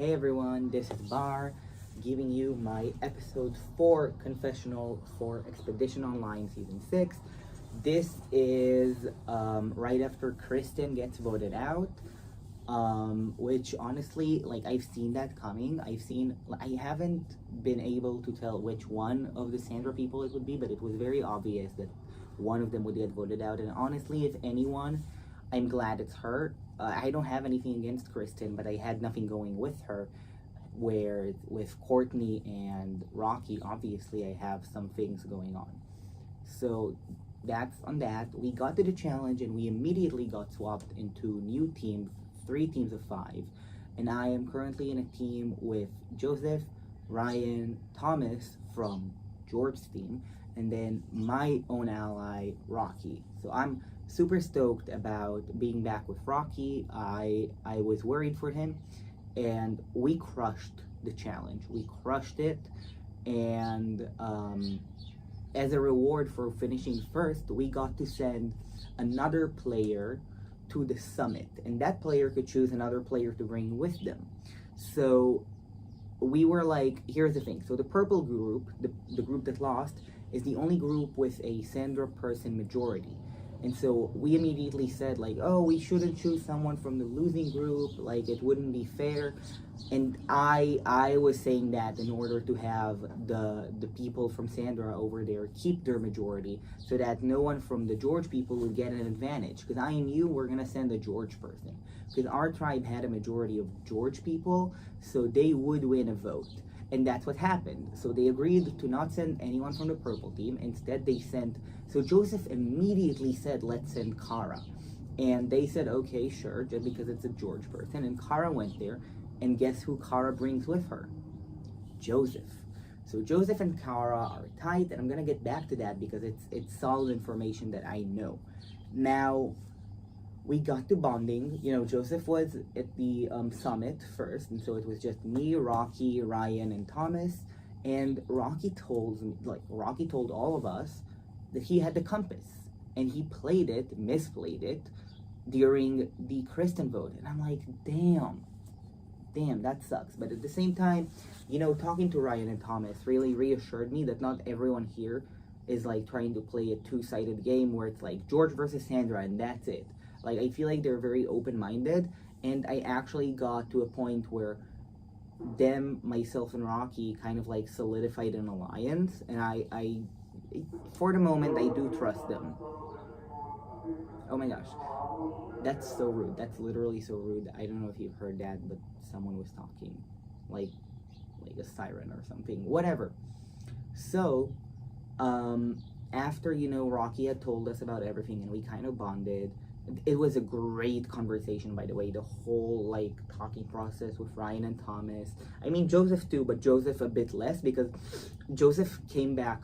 Hey everyone, this is Bar giving you my episode 4 confessional for Expedition Online Season 6. This is right after Kristen gets voted out, which honestly, like, I've seen that coming. I haven't been able to tell which one of the Sandra people it would be, but it was very obvious that one of them would get voted out. And honestly, if anyone, I'm glad it's her. I don't have anything against Kristen, but I had nothing going with her. Where with Courtney and Rocky, obviously, I have some things going on. So that's on that. We got to the challenge and we immediately got swapped into new teams, 3 teams of 5. And I am currently in a team with Joseph, Ryan, Thomas from George's team, and then my own ally, Rocky. So I'm super stoked about being back with Rocky. I was worried for him, and we crushed the challenge. We crushed it, and as a reward for finishing first, we got to send another player to the summit, and that player could choose another player to bring with them. So we were like, here's the thing. So the purple group, the group that lost, is the only group with a Sandra person majority. And so we immediately said, like, oh, we shouldn't choose someone from the losing group, like, it wouldn't be fair. And I was saying that in order to have the people from Sandra over there keep their majority, so that no one from the George people would get an advantage. Because I knew we're going to send a George person. Because our tribe had a majority of George people, so they would win a vote. And that's what happened. So they agreed to not send anyone from the purple team. Instead, they sent... So Joseph immediately said, let's send Kara. And they said, okay, sure, just because it's a George person. And Kara went there. And guess who Kara brings with her? Joseph. So Joseph and Kara are tight. And I'm going to get back to that because it's solid information that I know. Now, we got to bonding. You know, Joseph was at the summit first, and so it was just me, Rocky, Ryan, and Thomas. And Rocky told all of us that he had the compass, and he misplayed it during the Kristen vote. And I'm like, damn, that sucks. But at the same time, you know, talking to Ryan and Thomas really reassured me that not everyone here is like trying to play a two-sided game where it's like George versus Sandra and that's it. Like, I feel like they're very open-minded, and I actually got to a point where them, myself, and Rocky kind of like solidified an alliance, and I for the moment, I do trust them. Oh my gosh, that's so rude. That's literally so rude. I don't know if you've heard that, but someone was talking, like a siren or something. Whatever. So, after, you know, Rocky had told us about everything, and we kind of bonded. It was a great conversation, by the way, the whole, like, talking process with Ryan and Thomas. I mean, Joseph too, but Joseph a bit less, because Joseph came back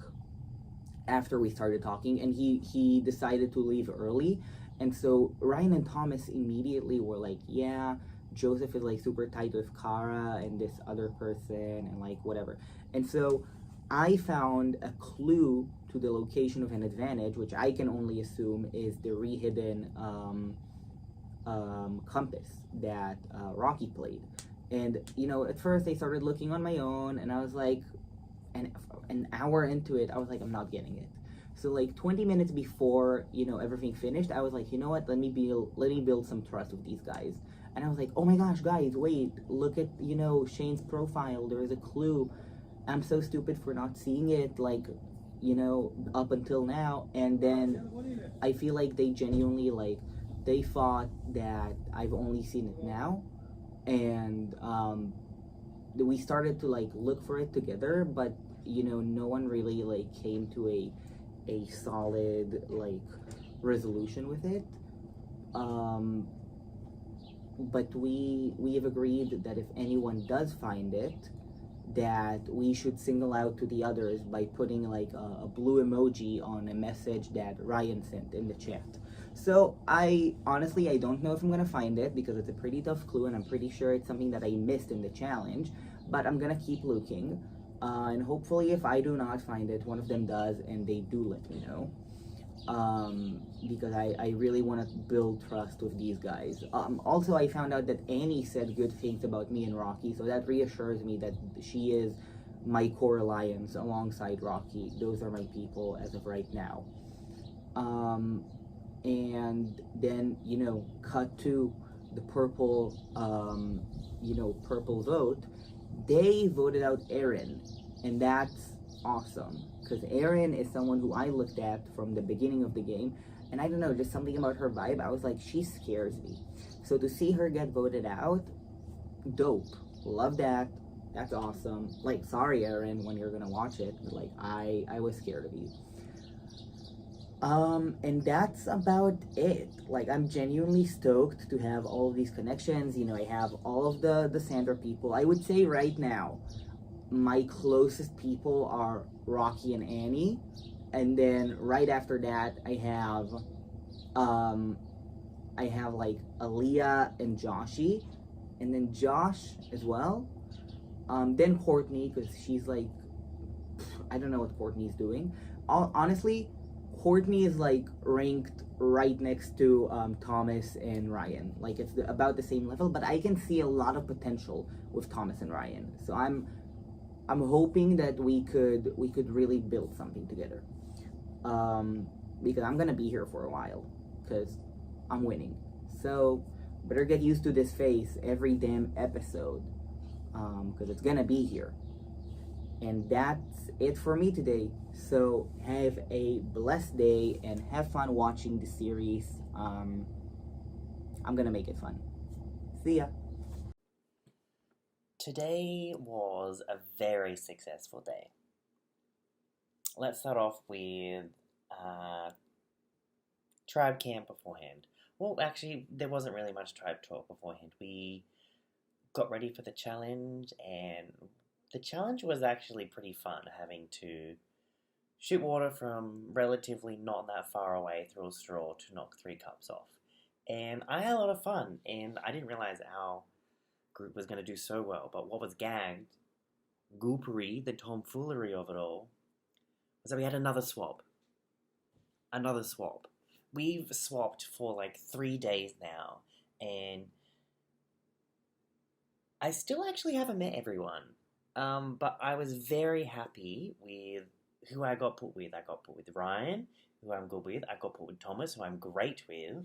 after we started talking, and he decided to leave early. And so Ryan and Thomas immediately were like, yeah, Joseph is, like, super tight with Kara and this other person, and, like, whatever. And so I found a clue to the location of an advantage, which I can only assume is the re-hidden compass that Rocky played. And, you know, at first I started looking on my own, and I was like, an hour into it, I was like, I'm not getting it. So, like, 20 minutes before, you know, everything finished, I was like, you know what, let me build some trust with these guys. And I was like, oh my gosh, guys, wait, look at, you know, Shane's profile, there is a clue. I'm so stupid for not seeing it, like, you know, up until now. And then I feel like they genuinely, like, they thought that I've only seen it now. And we started to, like, look for it together, but, you know, no one really, like, came to a solid, like, resolution with it. But we have agreed that if anyone does find it, that we should single out to the others by putting, like, a blue emoji on a message that Ryan sent in the chat. So I don't know if I'm gonna find it, because it's a pretty tough clue, and I'm pretty sure it's something that I missed in the challenge, but I'm gonna keep looking, and hopefully if I do not find it, one of them does, and they do let me know. because I really want to build trust with these guys. Also, I found out that Annie said good things about me and Rocky, so that reassures me that she is my core alliance alongside Rocky. Those are my people as of right now. Um, and then, cut to the purple vote. They voted out Aaron, and that's awesome because Aaron is someone who I looked at from the beginning of the game, and I don't know, just something about her vibe. I was like, she scares me. So to see her get voted out, dope. Love that. That's awesome. Like, sorry, Aaron, when you're gonna watch it, but like, I was scared of you. And that's about it. Like, I'm genuinely stoked to have all of these connections. I have all of the Sandra people. I would say right now, my closest people are Rocky and Annie, and then right after that, I have like Aaliyah and Joshy, and then Josh as well. Then Courtney, because she's like, I don't know what Courtney's doing. Honestly, Courtney is like ranked right next to Thomas and Ryan. Like, it's about the same level, but I can see a lot of potential with Thomas and Ryan. So I'm hoping that we could really build something together. Because I'm gonna be here for a while, because I'm winning. So better get used to this face every damn episode, because it's gonna be here. And that's it for me today. So have a blessed day and have fun watching the series. I'm gonna make it fun. See ya. Today was a very successful day. Let's start off with tribe camp beforehand. Well, actually, there wasn't really much tribe talk beforehand. We got ready for the challenge, and the challenge was actually pretty fun, having to shoot water from relatively not that far away through a straw to knock 3 cups off. And I had a lot of fun, and I didn't realize our group was going to do so well. But what was gagged, goopery, the tomfoolery of it all, was that we had another swap. Another swap. We've swapped for like 3 days now, and I still actually haven't met everyone. But I was very happy with who I got put with. I got put with Ryan, who I'm good with. I got put with Thomas, who I'm great with.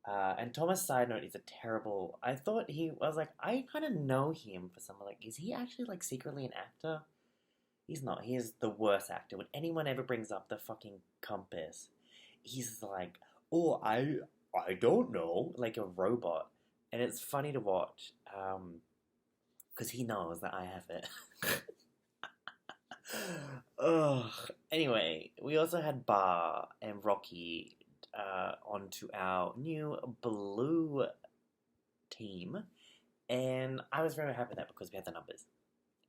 And Thomas, side note, is a terrible. I was like, I kind of know him for something. Like, is he actually like secretly an actor? He's not. He is the worst actor. When anyone ever brings up the fucking compass, he's like, oh, I don't know, like a robot. And it's funny to watch, because he knows that I have it. Ugh. Anyway, we also had Bar and Rocky onto our new blue team, and I was very happy with that because we had the numbers,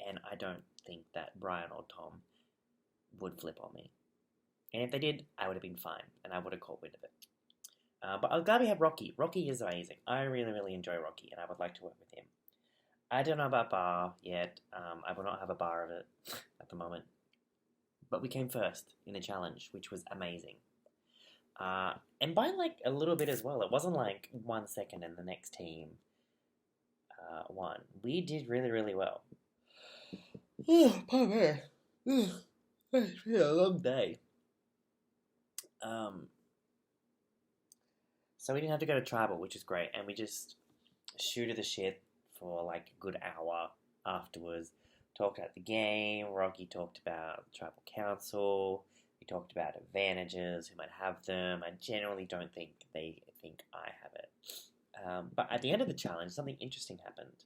and I don't think that Brian or Tom would flip on me, and if they did, I would have been fine, and I would have caught wind of it. But I'm glad we have Rocky. Rocky is amazing. I really, really enjoy Rocky, and I would like to work with him. I don't know about Bar yet. I will not have a bar of it at the moment. But we came first in the challenge, which was amazing. And by like a little bit as well. It wasn't like 1 second and the next team won. We did really, really well. Oh, pardon me. It's been a long day. So we didn't have to go to tribal, which is great. And we just shooted the shit for like a good hour afterwards. Talked about the game. Rocky talked about tribal council. We talked about advantages, who might have them. I generally don't think they think I have it. But at the end of the challenge, something interesting happened.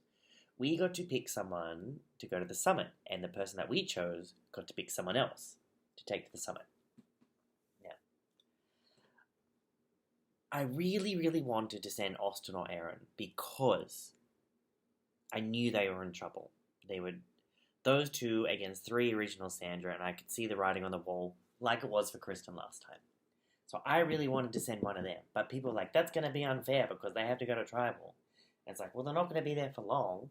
We got to pick someone to go to the summit, and the person that we chose got to pick someone else to take to the summit. Now, I really, really wanted to send Austin or Aaron because I knew they were in trouble. Those two against 3 original Sandra, and I could see the writing on the wall like it was for Kristen last time. So I really wanted to send one of them, but people were like, that's going to be unfair because they have to go to tribal. And it's like, well, they're not going to be there for long.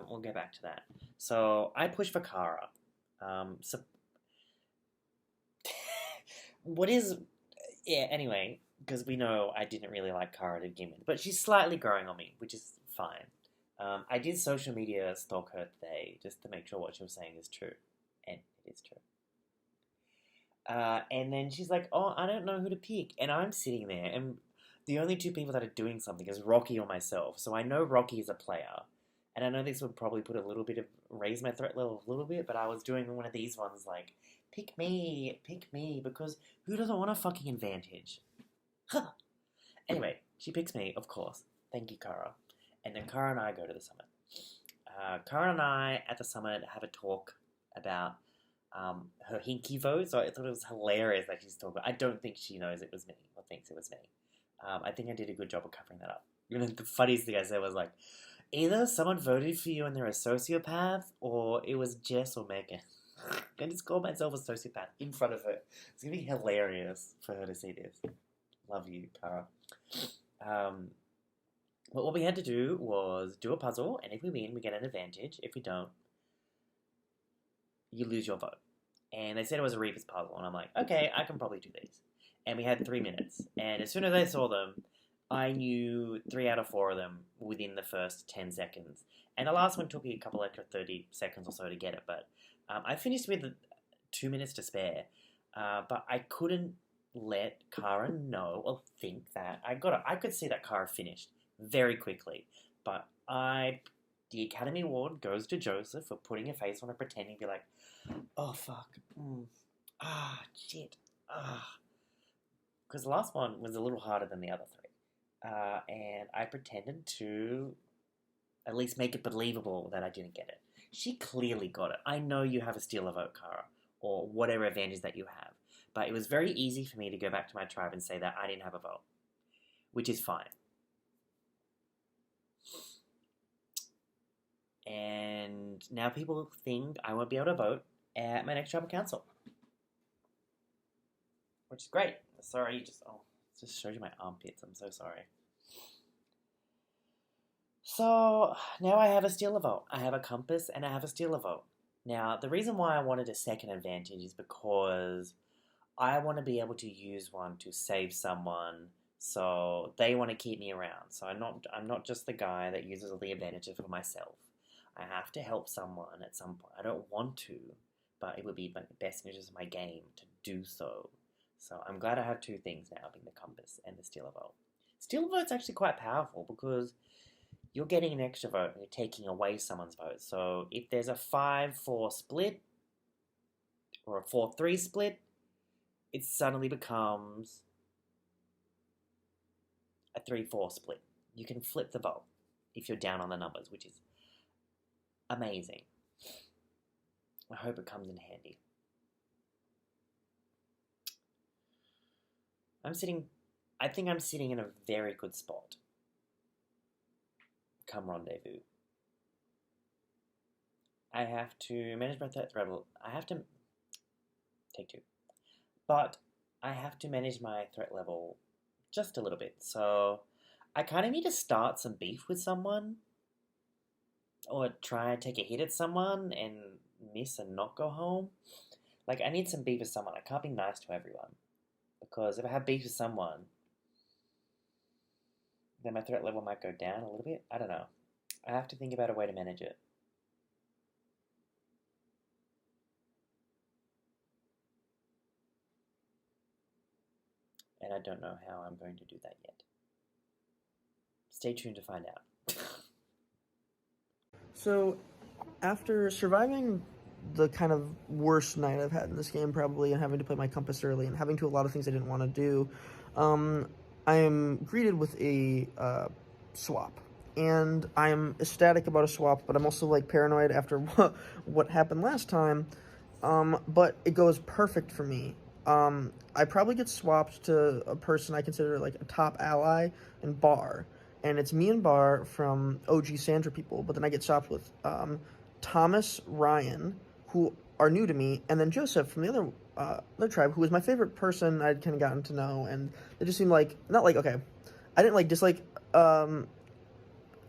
We'll get back to that. So I pushed for Kara. what is... Yeah, anyway, because we know I didn't really like Cara to begin with, but she's slightly growing on me, which is fine. I did social media stalk her today just to make sure what she was saying is true, and it is true. And then she's like, "Oh, I don't know who to pick," and I'm sitting there, and the only two people that are doing something is Rocky or myself. So I know Rocky is a player, and I know this would probably raise my threat level a little bit, but I was doing one of these ones like, pick me, because who doesn't want a fucking advantage? Huh. Anyway, she picks me, of course. Thank you, Cara. And then Cara and I go to the summit. Cara and I, at the summit, have a talk about her hinky vote, so I thought it was hilarious that she's talking. I don't think she knows it was me, or thinks it was me. I think I did a good job of covering that up. You know, the funniest thing I said was like, either someone voted for you and they're a sociopath, or it was Jess or Megan. I just called myself a sociopath in front of her. It's going to be hilarious for her to see this. Love you, Cara. But what we had to do was do a puzzle, and if we win, we get an advantage. If we don't, you lose your vote. And they said it was a Reaper's puzzle, and I'm like, okay, I can probably do these. And we had 3 minutes, and as soon as I saw them, I knew 3 out of 4 of them within the first 10 seconds. And the last one took me a couple extra 30 seconds or so to get it, but I finished with 2 minutes to spare. But I couldn't let Cara know or think that I could see that Cara finished very quickly. But the Academy Award goes to Joseph for putting a face on and pretending to be like, oh fuck, shit, because the last one was a little harder than the other 3. And I pretended to at least make it believable that I didn't get it. She clearly got it. I know you have a steal a vote, Cara, or whatever advantage that you have. But it was very easy for me to go back to my tribe and say that I didn't have a vote, which is fine. And now people think I won't be able to vote at my next tribal council, which is great. Sorry, it just showed you my armpits. I'm so sorry. So now I have a steal a vote. I have a compass and I have a steal a vote. Now, the reason why I wanted a second advantage is because I want to be able to use one to save someone, so they want to keep me around. So I'm not just the guy that uses all the advantages for myself. I have to help someone at some point. I don't want to, but it would be my best interest of my game to do so. So I'm glad I have 2 things now, being the compass and the steal a vote. Steal a vote's actually quite powerful because you're getting an extra vote and you're taking away someone's vote. So if there's a 5-4 split or a 4-3 split, it suddenly becomes a 3-4 split. You can flip the vote if you're down on the numbers, which is amazing. I hope it comes in handy. I think I'm sitting in a very good spot come rendezvous. I have to manage my threat level. Take 2. But I have to manage my threat level just a little bit. So I kind of need to start some beef with someone, or try and take a hit at someone and miss and not go home. Like, I need some beef with someone. I can't be nice to everyone, because if I have beef with someone, then my threat level might go down a little bit. I don't know. I have to think about a way to manage it. And I don't know how I'm going to do that yet. Stay tuned to find out. So, after surviving the kind of worst night I've had in this game, probably, and having to play my compass early, and having to do a lot of things I didn't want to do, I am greeted with a swap. And I'm ecstatic about a swap, but I'm also, like, paranoid after what happened last time. But it goes perfect for me. I probably get swapped to a person I consider, like, a top ally in Bar. And it's me and Bar from OG Sandra people, but then I get swapped with Thomas, Ryan, who are new to me, and then Joseph from the other tribe, who was my favorite person I'd kind of gotten to know, and they just seemed like, not like, okay, I didn't, like, dislike Cara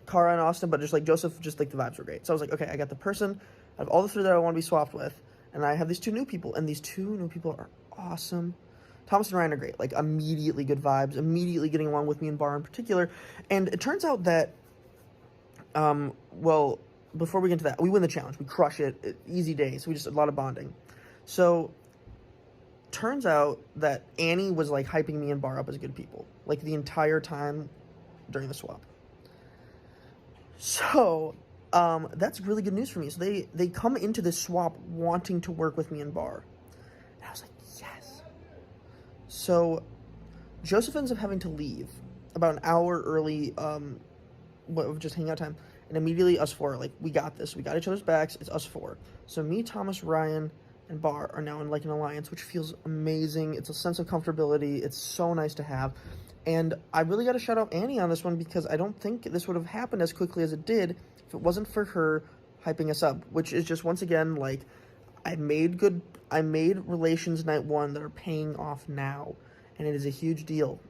and Austin, but just, like, Joseph, just, like, the vibes were great. So I was like, okay, I got the person out of all the 3 that I want to be swapped with, and I have these 2 new people, and these 2 new people are awesome. Thomas and Ryan are great. Like, immediately good vibes, immediately getting along with me and Bar in particular. And it turns out that, well, before we get into that, we win the challenge. We crush it. Easy day. So we just a lot of bonding. So turns out that Annie was like hyping me and Bar up as good people, like the entire time during the swap. So that's really good news for me. So they come into this swap wanting to work with me and Bar. And I was like, yes. So Joseph ends up having to leave about an hour early of just hanging out time. And immediately us four are like, we got this. We got each other's backs. It's us four. So me, Thomas, Ryan, and Bar are now in like an alliance, which feels amazing. It's a sense of comfortability. It's so nice to have. And I really got to shout out Annie on this one, because I don't think this would have happened as quickly as it did if it wasn't for her hyping us up, which is just, once again, like, I made relations night one that are paying off now, and it is a huge deal.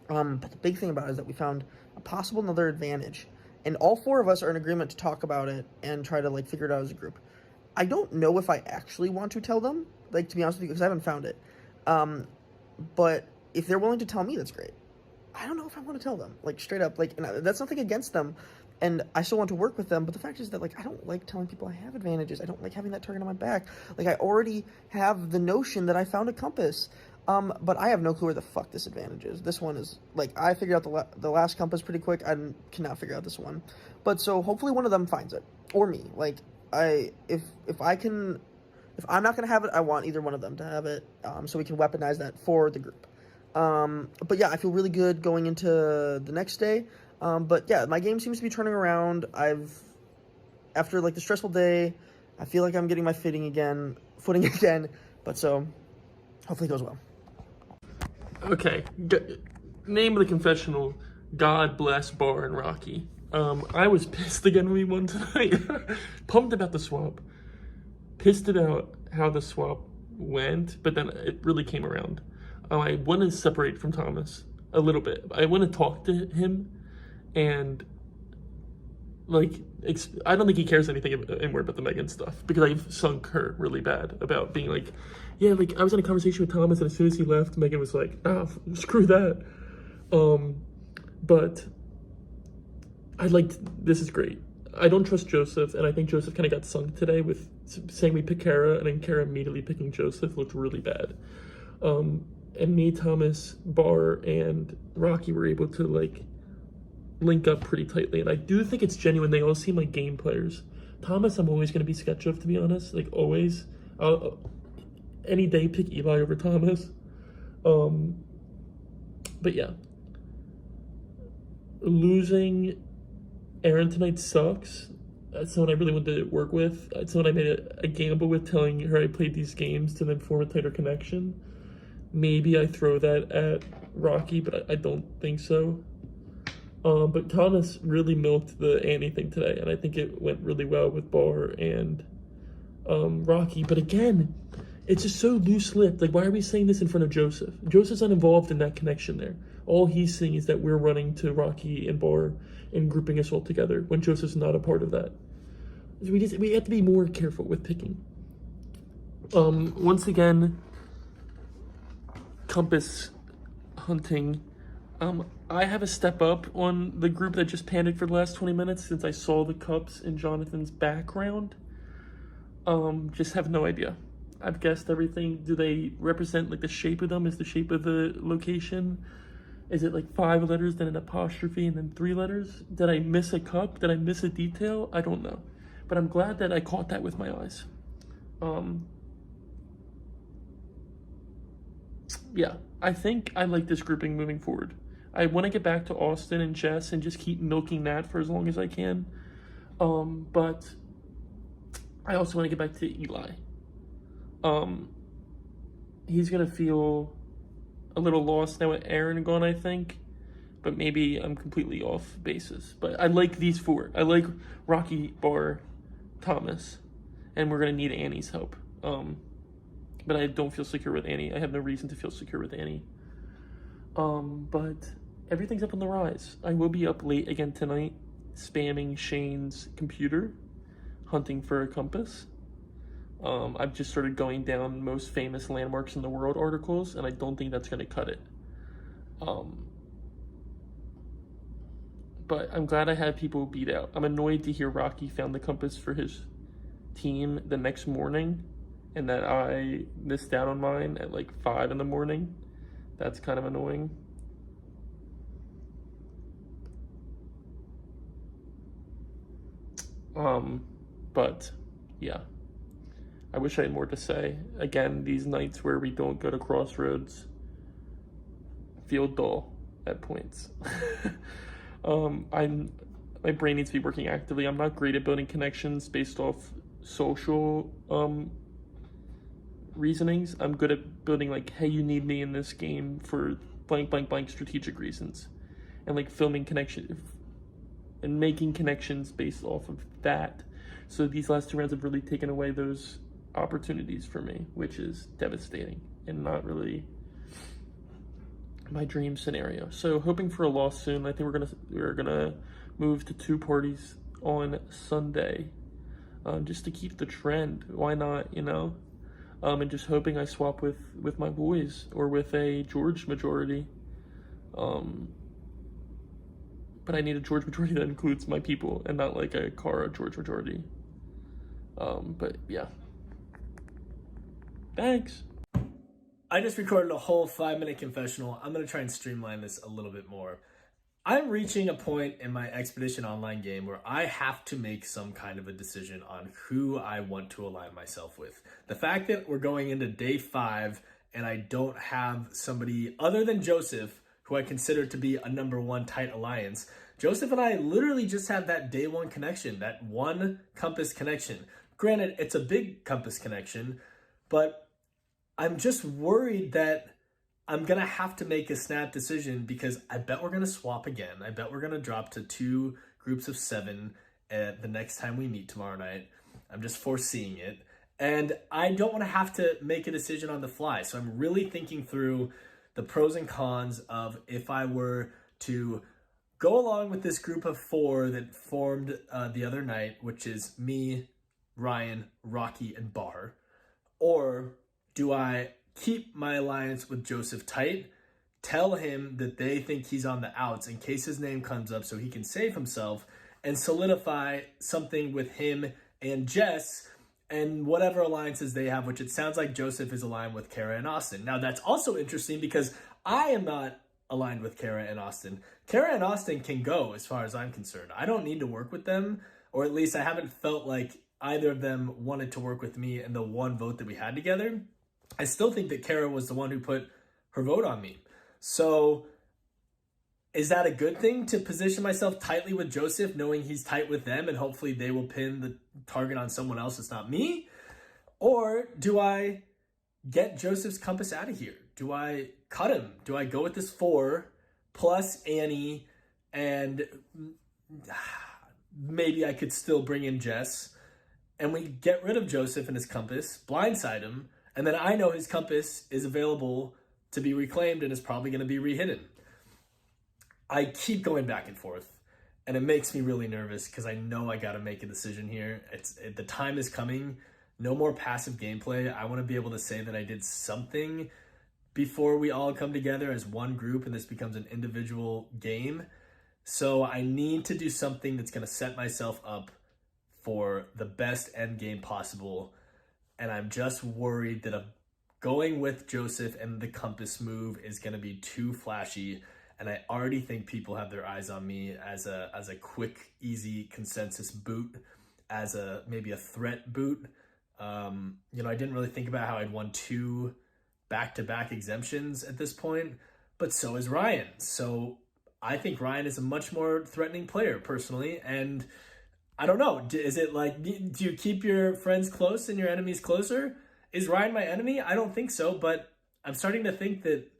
But the big thing about it is that we found a possible another advantage, and all four of us are in agreement to talk about it and try to like figure it out as a group. I don't know if I actually want to tell them, like, to be honest with you, because I haven't found it. But if they're willing to tell me, that's great. I don't know if I want to tell them, like, straight up, like, and that's nothing against them, and I still want to work with them, but the fact is that, like, I don't like telling people I have advantages. I don't like having that target on my back. Like, I already have the notion that I found a compass, but I have no clue where the fuck this advantage is. This one is, like, I figured out the last compass pretty quick. I cannot figure out this one. But so hopefully one of them finds it, or me. Like, if I'm not gonna have it, I want either one of them to have it, so we can weaponize that for the group. But yeah, I feel really good going into the next day. But yeah, my game seems to be turning around. After like the stressful day, I feel like I'm getting my footing again. But so hopefully it goes well. Okay, name of the confessional: God bless Bar and Rocky. I was pissed again when we won tonight. Pumped about the swap. Pissed about how the swap went, but then it really came around. I want to separate from Thomas a little bit. I want to talk to him, and like, I don't think he cares anything anymore about the Megan stuff, because I've sunk her really bad about being like, yeah, like, I was in a conversation with Thomas, and as soon as he left, Megan was like, screw that. But this is great. I don't trust Joseph, and I think Joseph kind of got sunk today with saying we pick Kara, and then Kara immediately picking Joseph looked really bad. And me, Thomas, Bar, and Rocky were able to, like, link up pretty tightly. And I do think it's genuine. They all seem like game players. Thomas, I'm always going to be sketch of, to be honest. Like, always. I'll any day pick Eli over Thomas. But yeah. Losing Aaron tonight sucks. That's someone I really wanted to work with. It's someone I made a gamble with, telling her I played these games to then form a tighter connection. Maybe I throw that at Rocky, but I don't think so. But Thomas really milked the Annie thing today, and I think it went really well with Bar and Rocky. But again, it's just so loose-lipped. Like, why are we saying this in front of Joseph? Joseph's not involved in that connection there. All he's saying is that we're running to Rocky and Bar and grouping us all together, when Joseph's not a part of that. So we have to be more careful with picking. Once again, compass hunting. I have a step up on the group that just panicked for the last 20 minutes since I saw the cups in Jonathan's background. Just have no idea. I've guessed everything. Do they represent, like, the shape of them? Is the shape of the location? Is it like 5 letters, then an apostrophe, and then 3 letters? Did I miss a cup? Did I miss a detail? I don't know. But I'm glad that I caught that with my eyes. Yeah, I think I like this grouping moving forward. I want to get back to Austin and Jess and just keep milking that for as long as I can. But I also want to get back to Eli. He's going to feel a little lost now with Aaron gone, I think. But maybe I'm completely off basis. But I like these 4. I like Rocky, Bar, Thomas. And we're going to need Annie's help. But I don't feel secure with Annie. I have no reason to feel secure with Annie. But everything's up on the rise. I will be up late again tonight, spamming Shane's computer, hunting for a compass. I've just started going down most famous landmarks in the world articles, and I don't think that's going to cut it. But I'm glad I had people beat out. I'm annoyed to hear Rocky found the compass for his team the next morning, and that I missed out on mine at like 5 in the morning. That's kind of annoying. But yeah, I wish I had more to say. Again, these nights where we don't go to Crossroads feel dull at points. My brain needs to be working actively. I'm not great at building connections based off social reasonings. I'm good at building like, hey, you need me in this game for blank blank blank strategic reasons, and like filming connection and making connections based off of that. So these last 2 rounds have really taken away those opportunities for me, which is devastating and not really my dream scenario. So hoping for a loss soon. I think we're gonna move to 2 parties on Sunday, just to keep the trend. Why not, you know? And just hoping I swap with my boys or with a George majority. But I need a George majority that includes my people and not like a Cara George majority. But yeah. Thanks. I just recorded a whole 5-minute confessional. I'm going to try and streamline this a little bit more. I'm reaching a point in my Expedition Online game where I have to make some kind of a decision on who I want to align myself with. The fact that we're going into day 5 and I don't have somebody other than Joseph, who I consider to be a number 1 tight alliance. Joseph and I literally just have that day 1 connection, that one compass connection. Granted, it's a big compass connection, but I'm just worried that I'm going to have to make a snap decision because I bet we're going to swap again. I bet we're going to drop to 2 groups of 7 at the next time we meet tomorrow night. I'm just foreseeing it. And I don't want to have to make a decision on the fly. So I'm really thinking through the pros and cons of if I were to go along with this group of 4 that formed the other night, which is me, Ryan, Rocky, and Bar, or do I keep my alliance with Joseph tight, tell him that they think he's on the outs in case his name comes up so he can save himself, and solidify something with him and Jess and whatever alliances they have, which it sounds like Joseph is aligned with Kara and Austin. Now, that's also interesting because I am not aligned with Kara and Austin. Kara and Austin can go as far as I'm concerned. I don't need to work with them, or at least I haven't felt like either of them wanted to work with me in the 1 vote that we had together. I still think that Kara was the one who put her vote on me. So is that a good thing to position myself tightly with Joseph, knowing he's tight with them and hopefully they will pin the target on someone else that's not me? Or do I get Joseph's compass out of here? Do I cut him? Do I go with this 4 plus Annie, and maybe I could still bring in Jess, and we get rid of Joseph and his compass, blindside him, and then I know his compass is available to be reclaimed and is probably going to be rehidden. I keep going back and forth, and it makes me really nervous because I know I got to make a decision here. The time is coming. No more passive gameplay. I want to be able to say that I did something before we all come together as one group and this becomes an individual game. So I need to do something that's going to set myself up for the best end game possible. And I'm just worried that going with Joseph and the compass move is going to be too flashy. And I already think people have their eyes on me as a quick, easy consensus boot, as maybe a threat boot. I didn't really think about how I'd won 2 back-to-back exemptions at this point, but so is Ryan. So I think Ryan is a much more threatening player personally. And I don't know, is it like, do you keep your friends close and your enemies closer? Is Ryan my enemy? I don't think so, but I'm starting to think that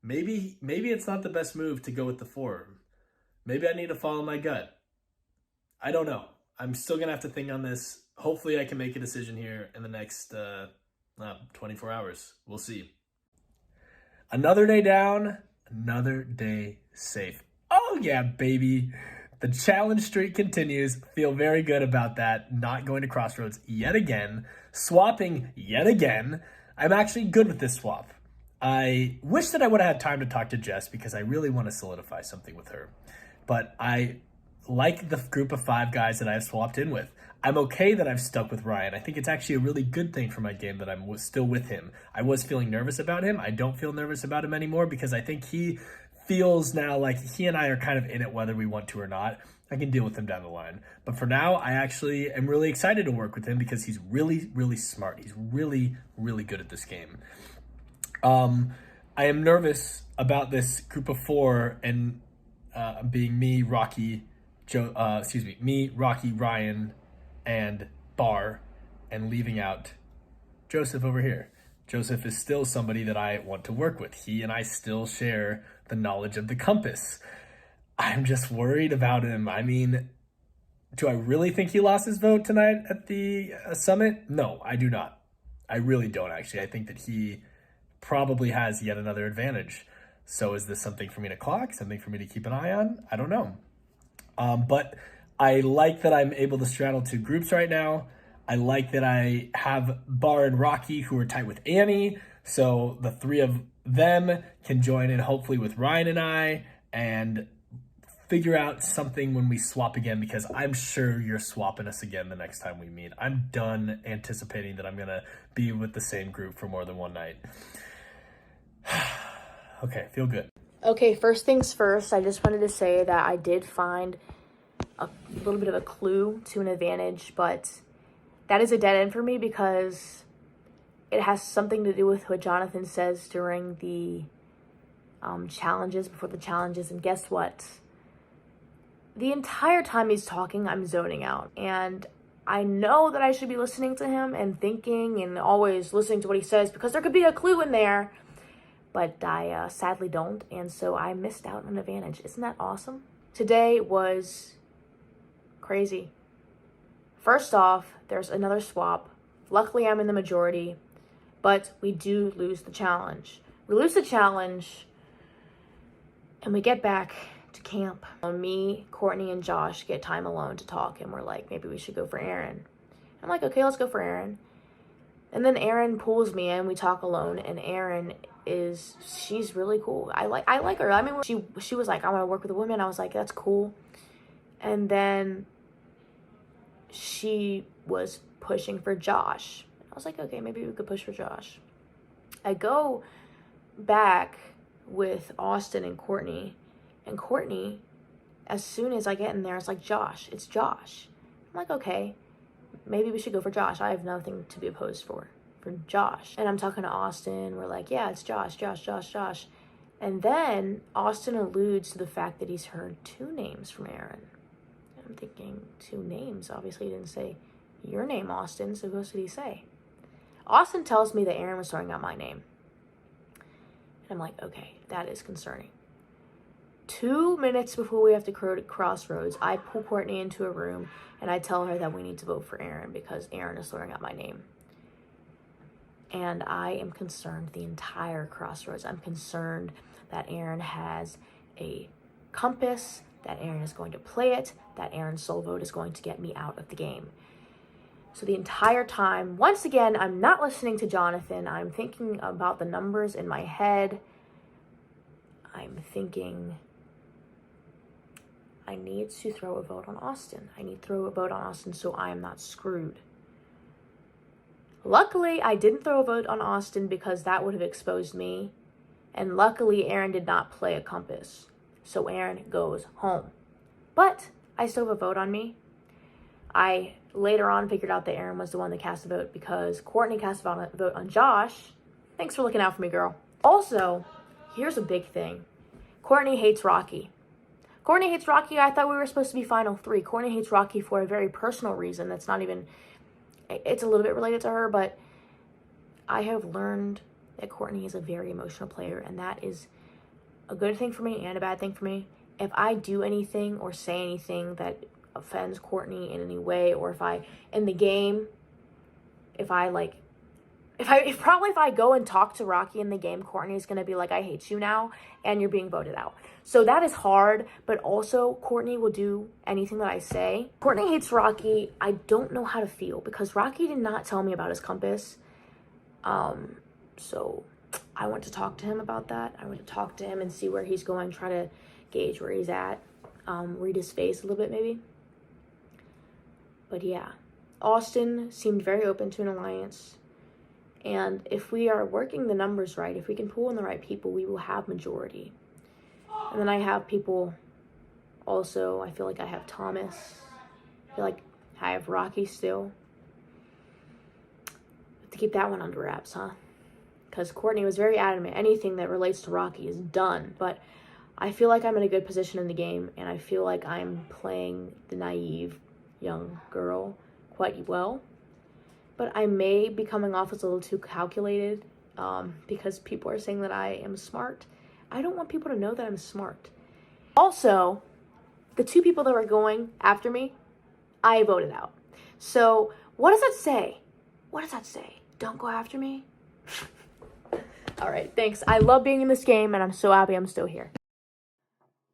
maybe it's not the best move to go with the 4. Maybe I need to follow my gut. I don't know. I'm still going to have to think on this. Hopefully I can make a decision here in the next 24 hours. We'll see. Another day down, another day safe. Oh yeah, baby. The challenge streak continues. Feel very good about that. Not going to Crossroads yet again. Swapping yet again. I'm actually good with this swap. I wish that I would have had time to talk to Jess because I really want to solidify something with her. But I like the group of 5 guys that I've swapped in with. I'm okay that I've stuck with Ryan. I think it's actually a really good thing for my game that I'm still with him. I was feeling nervous about him. I don't feel nervous about him anymore because I think he feels now like he and I are kind of in it whether we want to or not. I can deal with him down the line. But for now, I actually am really excited to work with him because he's really, really smart. He's really, really good at this game. I am nervous about this group of 4 and being me, Rocky, Ryan, and Bar, and leaving out Joseph over here. Joseph is still somebody that I want to work with. He and I still share the knowledge of the compass. I'm just worried about him. I mean, do I really think he lost his vote tonight at the summit? No, I do not. I really don't, actually. I think that he probably has yet another advantage. So is this something for me to clock? Something for me to keep an eye on? I don't know. But I like that I'm able to straddle 2 groups right now. I like that I have Bar and Rocky who are tight with Annie. So the 3 of them can join in hopefully with Ryan and I and figure out something when we swap again, because I'm sure you're swapping us again the next time we meet. I'm done anticipating that I'm going to be with the same group for more than one night. Okay, feel good. Okay, first things first, I just wanted to say that I did find a little bit of a clue to an advantage, but that is a dead end for me because it has something to do with what Jonathan says during the challenges, before the challenges, and guess what? The entire time he's talking, I'm zoning out, and I know that I should be listening to him and thinking and always listening to what he says because there could be a clue in there, but I sadly don't, and so I missed out on an advantage. Isn't that awesome? Today was crazy. First off, there's another swap. Luckily, I'm in the majority, but we do lose the challenge. We lose the challenge, and we get back to camp. Me, Courtney, and Josh get time alone to talk, and we're like, maybe we should go for Aaron. I'm like, okay, let's go for Aaron. And then Aaron pulls me in, we talk alone, and Aaron she's really cool. I like her. I mean, she was like, I want to work with a woman. I was like, that's cool. And then she was pushing for Josh. I was like, okay, maybe we could push for Josh. I go back with Austin and Courtney, as soon as I get in there, it's like, Josh, it's Josh. I'm like, okay, maybe we should go for Josh. I have nothing to be opposed for Josh. And I'm talking to Austin. We're like, yeah, it's Josh. And then Austin alludes to the fact that he's heard 2 names from Aaron. And I'm thinking, 2 names? Obviously, he didn't say your name, Austin, so what did he say? Austin tells me that Aaron was throwing out my name. And I'm like, okay, that is concerning. 2 minutes before we have to go to Crossroads, I pull Courtney into a room and I tell her that we need to vote for Aaron because Aaron is throwing out my name. And I am concerned the entire Crossroads. I'm concerned that Aaron has a compass, that Aaron is going to play it, that Aaron's sole vote is going to get me out of the game. So the entire time, once again, I'm not listening to Jonathan. I'm thinking about the numbers in my head. I'm thinking, I need to throw a vote on Austin. I need to throw a vote on Austin so I am not screwed. Luckily, I didn't throw a vote on Austin because that would have exposed me. And luckily, Aaron did not play a compass. So Aaron goes home. But I still have a vote on me. I later on figured out that Aaron was the one that cast a vote because Courtney cast a vote on Josh. Thanks for looking out for me, girl. Also, here's a big thing. Courtney hates Rocky. Courtney hates Rocky. I thought we were supposed to be final 3. Courtney hates Rocky for a very personal reason that's not even... It's a little bit related to her, but I have learned that Courtney is a very emotional player, and that is a good thing for me and a bad thing for me. If I do anything or say anything that offends Courtney in any way, or if I, in the game, if I, like, if I go and talk to Rocky in the game, Courtney's gonna be like, I hate you now, and you're being voted out. So that is hard, but also Courtney will do anything that I say. Courtney hates Rocky. I don't know how to feel because Rocky did not tell me about his compass. So I want to talk to him about that. I want to talk to him and see where he's going, try to gauge where he's at, read his face a little bit maybe. But yeah, Austin seemed very open to an alliance. And if we are working the numbers right, if we can pull in the right people, we will have majority. And then I have people also, I feel like I have Thomas. I feel like I have Rocky still. Have to keep that one under wraps, huh? Because Courtney was very adamant. Anything that relates to Rocky is done. But I feel like I'm in a good position in the game, and I feel like I'm playing the naive young girl quite well. But I may be coming off as a little too calculated because people are saying that I am smart. I don't want people to know that I'm smart. Also, the two people that were going after me, I voted out. So what does that say? What does that say? Don't go after me? All right, thanks. I love being in this game, and I'm so happy I'm still here.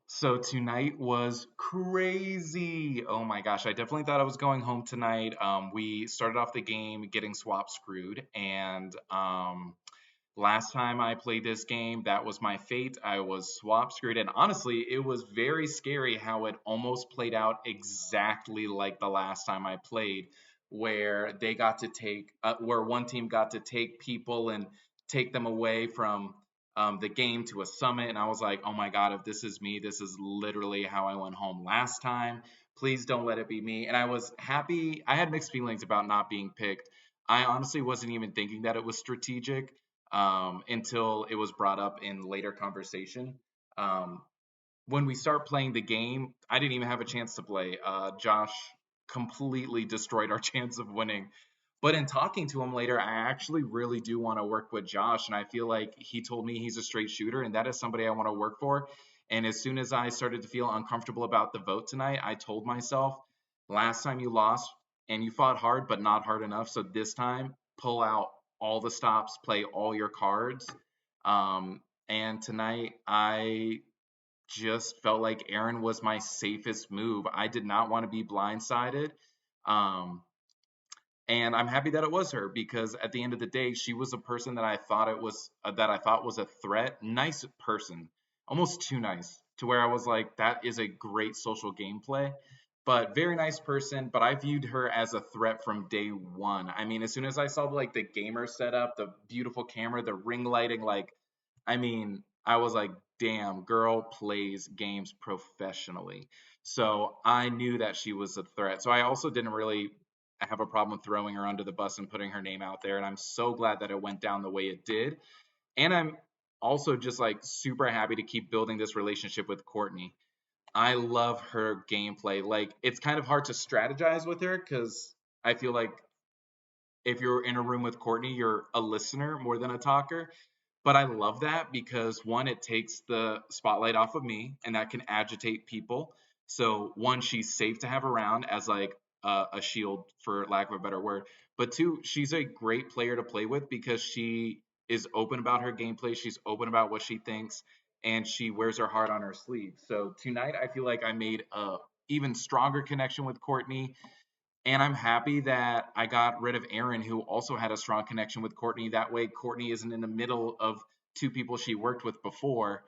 So tonight was crazy. Oh my gosh, I definitely thought I was going home tonight. We started off the game getting swap screwed, and last time I played this game, that was my fate. I was swap screwed, and honestly, it was very scary how it almost played out exactly like the last time I played, where they got to take, where one team got to take people and take them away from the game to a summit. And I was like, oh my God, if this is me, this is literally how I went home last time. Please don't let it be me. And I was happy. I had mixed feelings about not being picked. I honestly wasn't even thinking that it was strategic until it was brought up in later conversation. When we start playing the game, I didn't even have a chance to play. Josh completely destroyed our chance of winning. But in talking to him later, I actually really do want to work with Josh. And I feel like he told me he's a straight shooter, and that is somebody I want to work for. And as soon as I started to feel uncomfortable about the vote tonight, I told myself, last time you lost and you fought hard, but not hard enough. So this time, pull out all the stops, play all your cards. And tonight, I just felt like Erin was my safest move. I did not want to be blindsided. Um, and I'm happy that it was her because at the end of the day, she was a person that I thought was a threat. Nice person, almost too nice to where I was like, that is a great social gameplay, but very nice person. But I viewed her as a threat from day one. I mean, as soon as I saw like the gamer setup, the beautiful camera, the ring lighting, like, I mean, I was like, damn, girl plays games professionally. So I knew that she was a threat. So I also didn't really have a problem throwing her under the bus and putting her name out there. And I'm so glad that it went down the way it did. And I'm also just like super happy to keep building this relationship with Courtney. I love her gameplay. Like, it's kind of hard to strategize with her because I feel like if you're in a room with Courtney, you're a listener more than a talker. But I love that because one, it takes the spotlight off of me and that can agitate people. So one, she's safe to have around as like a shield for lack of a better word. But two, she's a great player to play with because she is open about her gameplay. She's open about what she thinks and she wears her heart on her sleeve. So tonight I feel like I made a even stronger connection with Courtney. And I'm happy that I got rid of Erin, who also had a strong connection with Courtney. That way, Courtney isn't in the middle of two people she worked with before.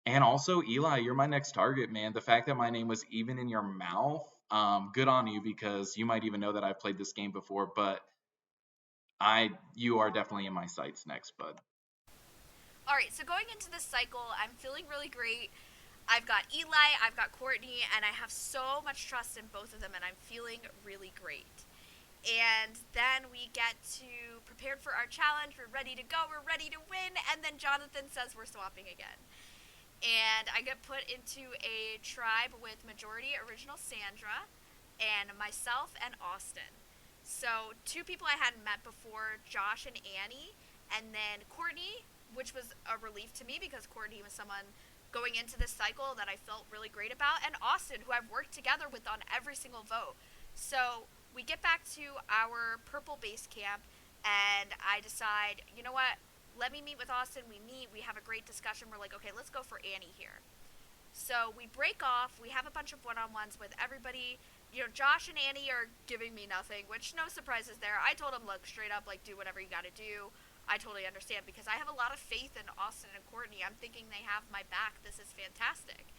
And also, Eli, you're my next target, man. The fact that my name was even in your mouth, good on you because you might even know that I've played this game before. But you are definitely in my sights next, bud. All right, so going into this cycle, I'm feeling really great. I've got Eli, I've got Courtney, and I have so much trust in both of them, and I'm feeling really great. And then we get to prepared for our challenge. We're ready to go. We're ready to win. And then Jonathan says we're swapping again. And I get put into a tribe with majority original Sandra and myself and Austin. So two people I hadn't met before, Josh and Annie, and then Courtney, which was a relief to me because Courtney was someone going into this cycle that I felt really great about, and Austin, who I've worked together with on every single vote. So we get back to our purple base camp, and I decide, you know what, let me meet with Austin. We meet, we have a great discussion. We're like, okay, let's go for Annie here. So we break off, we have a bunch of one-on-ones with everybody. You know, Josh and Annie are giving me nothing, which no surprises there. I told them, look, straight up, like, do whatever you gotta do. I totally understand, because I have a lot of faith in Austin and Courtney. I'm thinking they have my back. This is fantastic.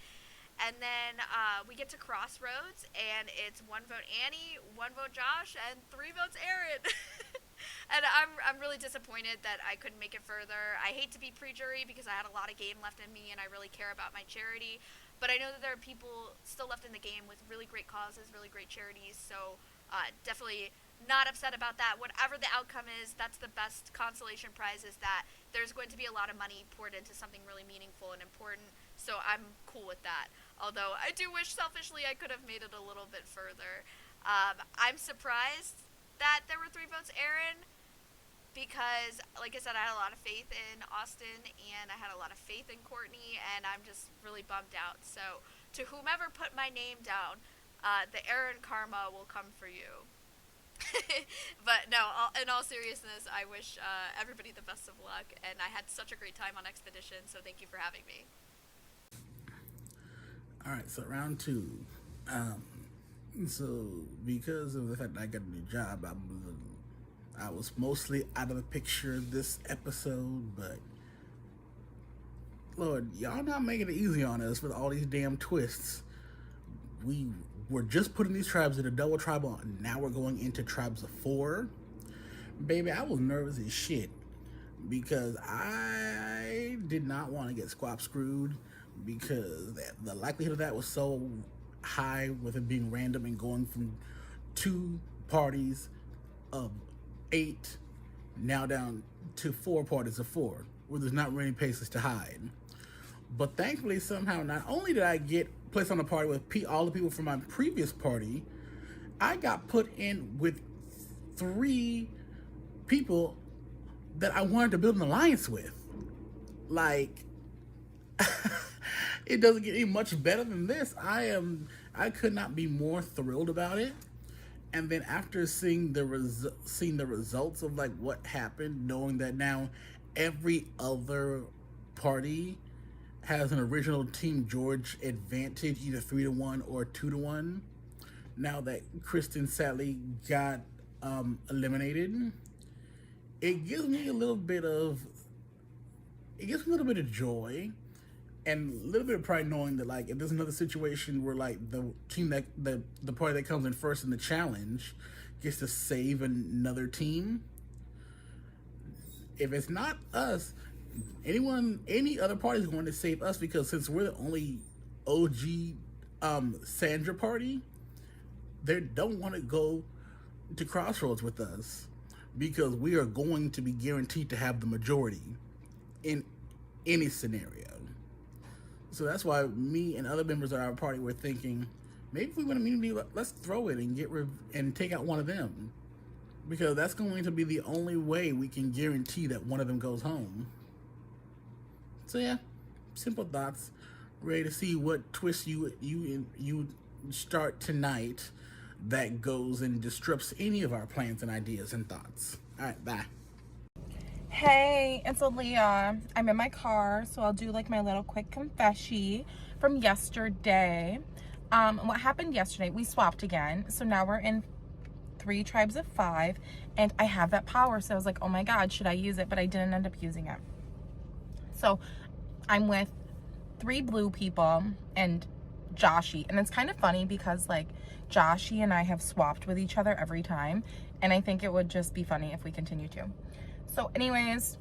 And then we get to Crossroads, and it's 1 vote Annie, 1 vote Josh, and 3 votes Aaron. And I'm really disappointed that I couldn't make it further. I hate to be pre-jury because I had a lot of game left in me, and I really care about my charity. But I know that there are people still left in the game with really great causes, really great charities. So definitely not upset about that. Whatever the outcome is, that's the best consolation prize, is that there's going to be a lot of money poured into something really meaningful and important. So I'm cool with that. Although I do wish selfishly I could have made it a little bit further. I'm surprised that there were 3 votes Aaron, because, like I said, I had a lot of faith in Austin, and I had a lot of faith in Courtney, and I'm just really bummed out. So, to whomever put my name down, the Aaron karma will come for you. But no, in all seriousness, I wish everybody the best of luck, and I had such a great time on Expedition, so thank you for having me. Alright, so round 2. So, because of the fact that I got a new job, I was mostly out of the picture this episode, but Lord, y'all not making it easy on us with all these damn twists. We were just putting these tribes in a double tribal, and now we're going into tribes of 4. Baby, I was nervous as shit because I did not want to get squab screwed, because the likelihood of that was so high with it being random and going from 2 parties of 8 now down to 4 parties of 4, where there's not really places to hide. But thankfully, somehow, not only did I get placed on a party with all the people from my previous party, I got put in with 3 people that I wanted to build an alliance with. Like, it doesn't get any much better than this. I could not be more thrilled about it. And then after seeing the results of like what happened, knowing that now every other party has an original Team George advantage, either 3-1 or 2-1. Now that Kristen sadly got eliminated, it gives me a little bit of joy and a little bit of pride, knowing that like if there's another situation where like the team that the party that comes in first in the challenge gets to save another team, if it's not us, any other party is going to save us, because since we're the only OG Sandra party, they don't want to go to Crossroads with us, because we are going to be guaranteed to have the majority in any scenario. So that's why me and other members of our party were thinking, maybe if we want to meet, let's throw it and and take out one of them, because that's going to be the only way we can guarantee that one of them goes home. So yeah, simple thoughts. Ready to see what twist you start tonight that goes and disrupts any of our plans and ideas and thoughts. All right, bye. Hey, it's Aaliyah. I'm in my car, so I'll do like my little quick confession from yesterday. What happened yesterday, we swapped again. So now we're in 3 tribes of 5, and I have that power. So I was like, oh my God, should I use it? But I didn't end up using it. So I'm with 3 blue people and Joshy. And it's kind of funny because like Joshy and I have swapped with each other every time. And I think it would just be funny if we continue to. So anyways,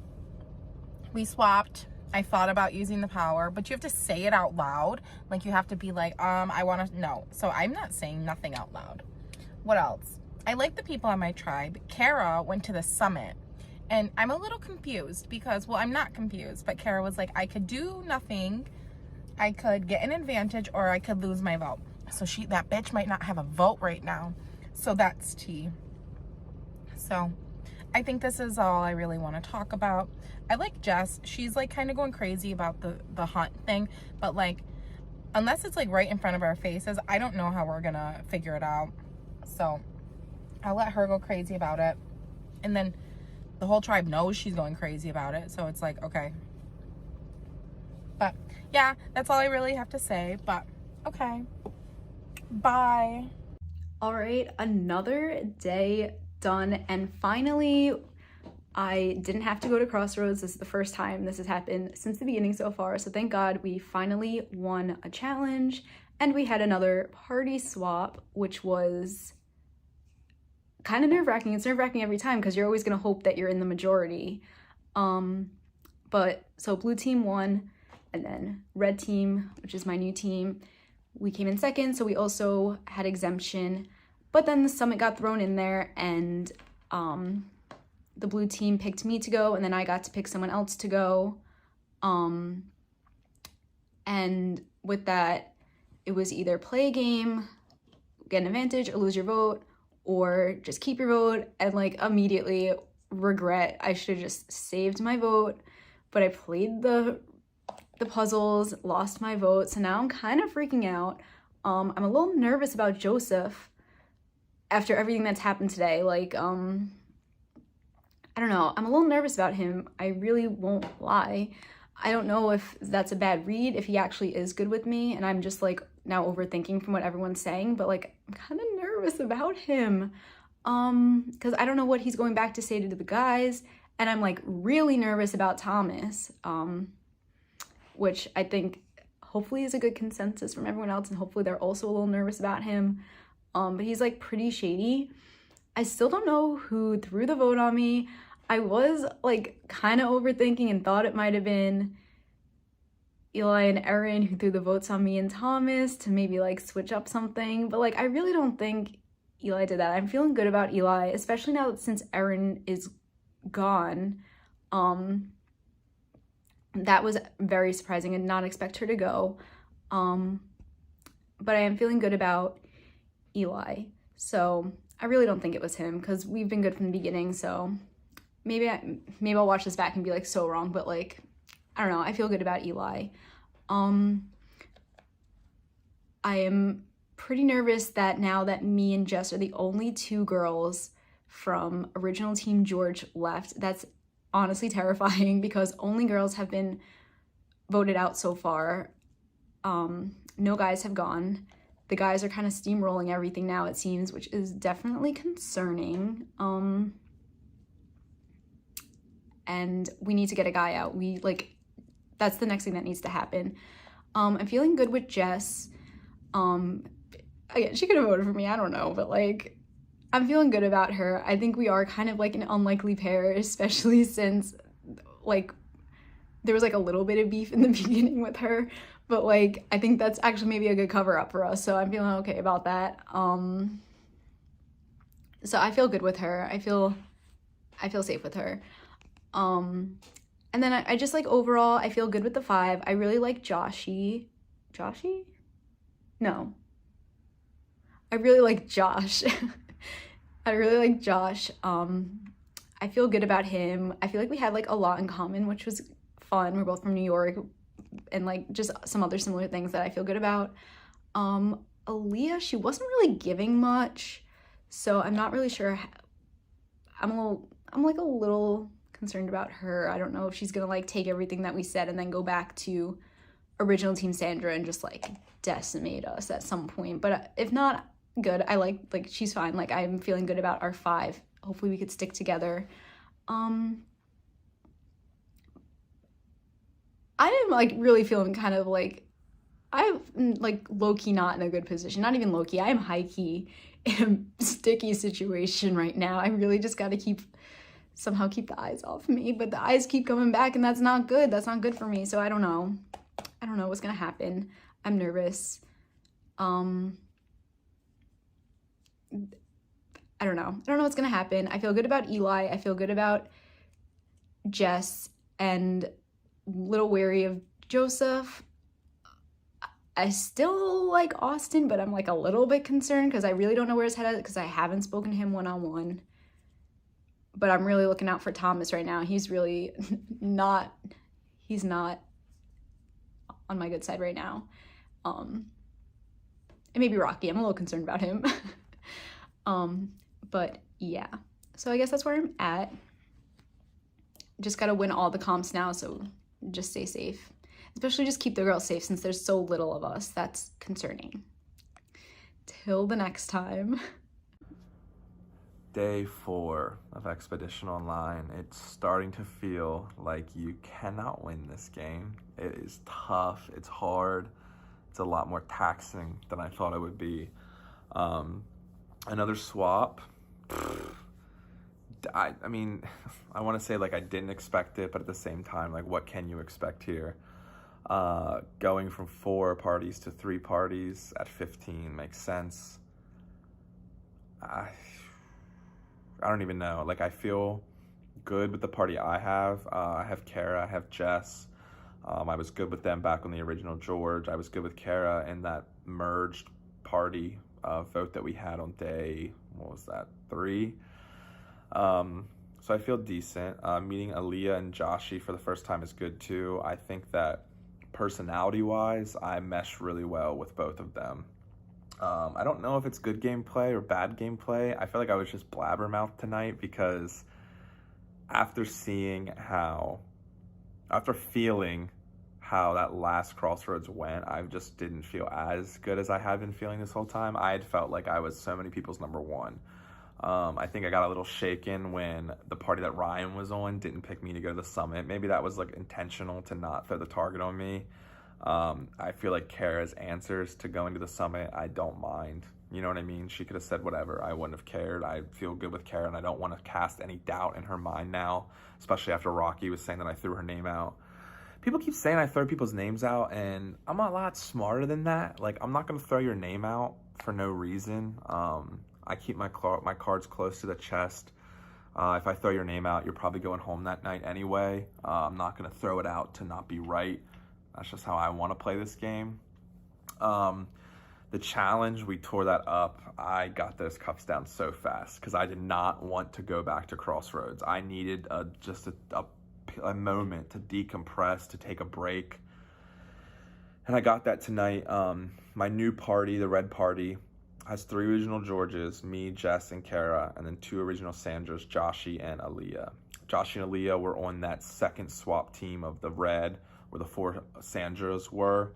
we swapped. I thought about using the power, but you have to say it out loud. Like you have to be like, I want to, no. So I'm not saying nothing out loud. What else? I like the people on my tribe. Kara went to the summit, and I'm a little confused because, well, I'm not confused, but Kara was like, I could do nothing. I could get an advantage, or I could lose my vote. So that bitch might not have a vote right now. So that's tea. So I think this is all I really want to talk about. I like Jess. She's like kind of going crazy about the hunt thing, but like, unless it's like right in front of our faces, I don't know how we're gonna figure it out. So I'll let her go crazy about it. And then the whole tribe knows she's going crazy about it. So it's like, okay. But yeah, that's all I really have to say. But okay. Bye. All right, another day done, and finally I didn't have to go to Crossroads. This is the first time this has happened since the beginning so far, so thank God we finally won a challenge, and we had another party swap, which was kind of nerve-wracking. It's nerve-wracking every time because you're always going to hope that you're in the majority. But so blue team won, and then red team, which is my new team, we came in second, so we also had exemption. But then the summit got thrown in there, and the blue team picked me to go, and then I got to pick someone else to go. And with that, it was either play a game, get an advantage, or lose your vote, or just keep your vote, and like immediately regret. I should have just saved my vote, but I played the puzzles, lost my vote, so now I'm kind of freaking out. I'm a little nervous about Joseph after everything that's happened today. Like, I don't know, I'm a little nervous about him. I really won't lie. I don't know if that's a bad read, if he actually is good with me, and I'm just like now overthinking from what everyone's saying, but like I'm kind of nervous about him because I don't know what he's going back to say to the guys, and I'm like really nervous about Thomas, which I think hopefully is a good consensus from everyone else, and hopefully they're also a little nervous about him. But he's like pretty shady. I still don't know who threw the vote on me. I was like kind of overthinking and thought it might have been Eli and Erin who threw the votes on me and Thomas to maybe like switch up something, but like I really don't think Eli did that. I'm feeling good about Eli, especially now that since Erin is gone. That was very surprising. I did not expect her to go. But I am feeling good about Eli. So I really don't think it was him because we've been good from the beginning. So maybe I'll watch this back and be like so wrong, but like, I don't know. I feel good about Eli. I am pretty nervous that now that me and Jess are the only two girls from original team George left. That's honestly terrifying because only girls have been voted out so far. No guys have gone. The guys are kind of steamrolling everything now, it seems, which is definitely concerning. And we need to get a guy out. That's the next thing that needs to happen. I'm feeling good with Jess. Again, she could have voted for me, I don't know, but like, I'm feeling good about her. I think we are kind of like an unlikely pair, especially since like there was like a little bit of beef in the beginning with her, but like I think that's actually maybe a good cover up for us, so I'm feeling okay about that. So I feel good with her. I feel safe with her. And then I just like overall I feel good with the 5. I really like Joshy. No, I really like Josh. I really like Josh. I feel good about him. I feel like we had like a lot in common, which was fun. We're both from New York, and like just some other similar things that I feel good about. Aaliyah, she wasn't really giving much, so I'm not really sure. I'm like a little concerned about her. I don't know if she's gonna like take everything that we said and then go back to original team Sandra and just like decimate us at some point. But if not, good. I like she's fine. Like I'm feeling good about our 5. Hopefully we could stick together. I am like really feeling kind of like I'm like low-key not in a good position. Not even low-key, I am high-key in a sticky situation right now. I really just got to somehow keep the eyes off me, but the eyes keep coming back and that's not good. That's not good for me. So I don't know what's gonna happen. I'm nervous. I don't know what's gonna happen. I feel good about Eli. I feel good about Jess, and a little wary of Joseph. I still like Austin, but I'm like a little bit concerned because I really don't know where his head is because I haven't spoken to him one-on-one. But I'm really looking out for Thomas right now. He's really not on my good side right now. And maybe Rocky. I'm a little concerned about him. But yeah. So I guess that's where I'm at. just gotta win all the comps now, so just stay safe. Especially just keep the girls safe since there's so little of us. That's concerning. Till the next time. Day 4 of Expedition Online. It's starting to feel like you cannot win this game. It is tough, it's hard, it's a lot more taxing than I thought it would be. Another swap. I mean, I want to say like I didn't expect it, but at the same time, like what can you expect here? Going from 4 parties to 3 parties at 15 makes sense. I don't even know. Like, I feel good with the party I have. I have Kara, I have Jess. I was good with them back on the original George. I was good with Kara in that merged party vote that we had on day, what was that, 3? So I feel decent. Meeting Aaliyah and Joshi for the first time is good too. I think that personality-wise, I mesh really well with both of them. I don't know if it's good gameplay or bad gameplay. I feel like I was just blabbermouth tonight because after feeling how that last Crossroads went, I just didn't feel as good as I had been feeling this whole time. I had felt like I was so many people's number 1. I think I got a little shaken when the party that Ryan was on didn't pick me to go to the summit. Maybe that was like intentional to not throw the target on me. I feel like Kara's answers to going to the summit, I don't mind. You know what I mean? She could have said whatever. I wouldn't have cared. I feel good with Kara, and I don't want to cast any doubt in her mind now, especially after Rocky was saying that I threw her name out. People keep saying I throw people's names out, and I'm a lot smarter than that. Like, I'm not going to throw your name out for no reason. I keep my cards close to the chest. If I throw your name out, you're probably going home that night anyway. I'm not going to throw it out to not be right. That's just how I want to play this game. The challenge, we tore that up. I got those cups down so fast because I did not want to go back to Crossroads. I needed just a moment to decompress, to take a break. And I got that tonight. My new party, the red party, has 3 original Georges, me, Jess, and Kara, and then 2 original Sandras, Joshi and Aaliyah. Joshi and Aaliyah were on that second swap team of the red, where the 4 Sandras were.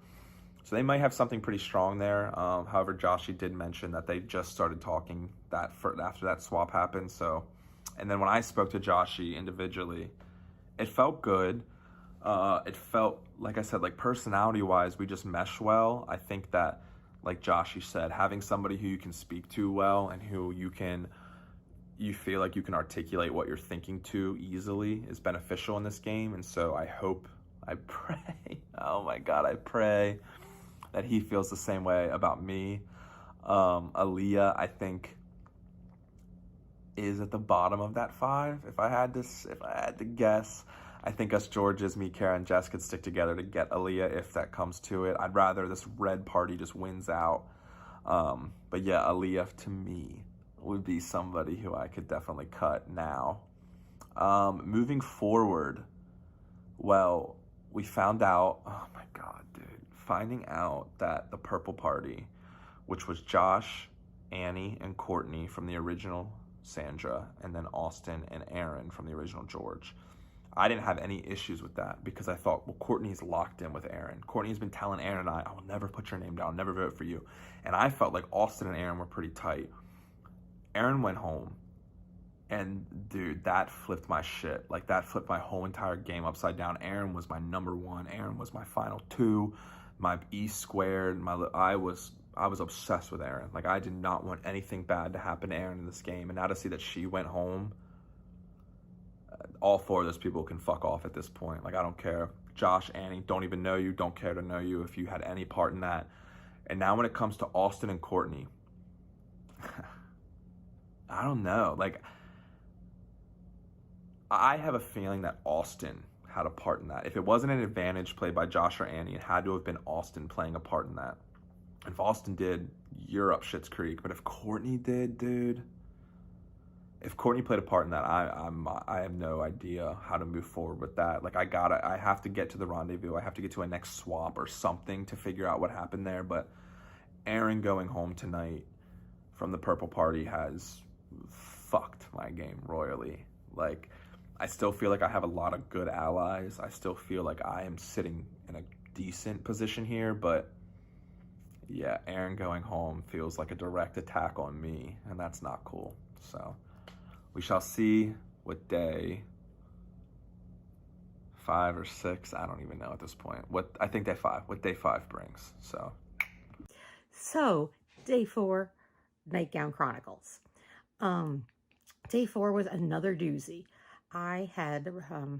So they might have something pretty strong there. However, Joshi did mention that they just started talking after that swap happened. So, and then when I spoke to Joshi individually, it felt good. It felt, like I said, like personality-wise, we just mesh well. I think that, like Joshi said, having somebody who you can speak to well and who you feel like you can articulate what you're thinking to easily is beneficial in this game. And so I pray, oh my God, I pray that he feels the same way about me. Aaliyah, I think, is at the bottom of that 5. If I had to guess, I think us Georges, me, Kara, and Jess could stick together to get Aaliyah if that comes to it. I'd rather this red party just wins out. But yeah, Aaliyah to me would be somebody who I could definitely cut now. Moving forward, well, we found out, oh my God, dude, finding out that the purple party, which was Josh, Annie, and Courtney from the original Sandra, and then Austin and Aaron from the original George. I didn't have any issues with that because I thought, well, Courtney's locked in with Aaron. Courtney's been telling Aaron and I will never put your name down, I'll never vote for you. And I felt like Austin and Aaron were pretty tight. Aaron went home. And dude, that flipped my shit. Like, that flipped my whole entire game upside down. Aaron was my number 1. Aaron was my final 2. My E squared. I was obsessed with Aaron. Like, I did not want anything bad to happen to Aaron in this game. And now to see that she went home, all 4 of those people can fuck off at this point. Like, I don't care. Josh, Annie, don't even know you. Don't care to know you if you had any part in that. And now when it comes to Austin and Courtney, I don't know. Like, I have a feeling that Austin had a part in that. If it wasn't an advantage played by Josh or Annie, it had to have been Austin playing a part in that. If Austin did, you're up Schitt's Creek. But if Courtney did, dude, if Courtney played a part in that, I have no idea how to move forward with that. Like, I have to get to the rendezvous. I have to get to a next swap or something to figure out what happened there. But Aaron going home tonight from the purple party has fucked my game royally. Like, I still feel like I have a lot of good allies. I still feel like I am sitting in a decent position here, but yeah, Aaron going home feels like a direct attack on me, and that's not cool. So we shall see what day 5 or 6, I don't even know at this point. I think day 5, what day 5 brings. So day 4, Nightgown Chronicles. Day 4 was another doozy. I had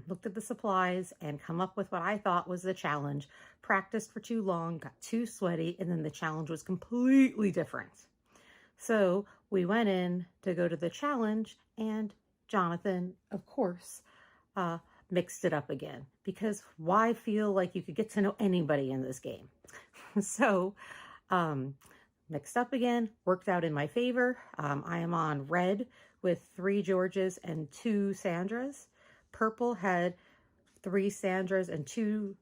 looked at the supplies and come up with what I thought was the challenge, practiced for too long, got too sweaty, and then the challenge was completely different. So we went in to go to the challenge, and Jonathan, of course, mixed it up again, because why feel like you could get to know anybody in this game? So mixed up again, worked out in my favor. I am on red with 3 Georges and 2 Sandras. Purple had 3 Sandras and 2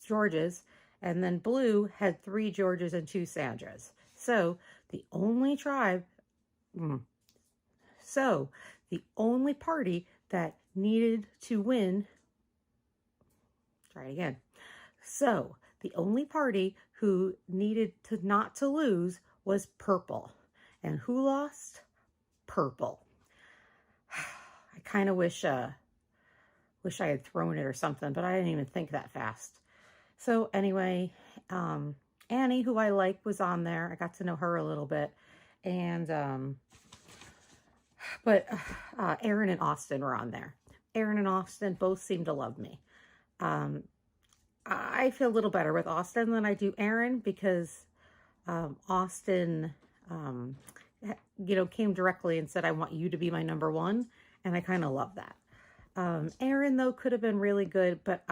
Georges, and then blue had 3 Georges and 2 Sandras. So the only party that needed to win, try it again. So the only party who needed to not to lose was purple. And who lost? Purple. I kind of wish I had thrown it or something, but I didn't even think that fast. So anyway, Annie, who I like, was on there. I got to know her a little bit. And but Aaron and Austin were on there. Aaron and Austin both seem to love me. I feel a little better with Austin than I do Aaron, because Austin, came directly and said, I want you to be my number 1. And I kind of love that. Aaron, though, could have been really good, but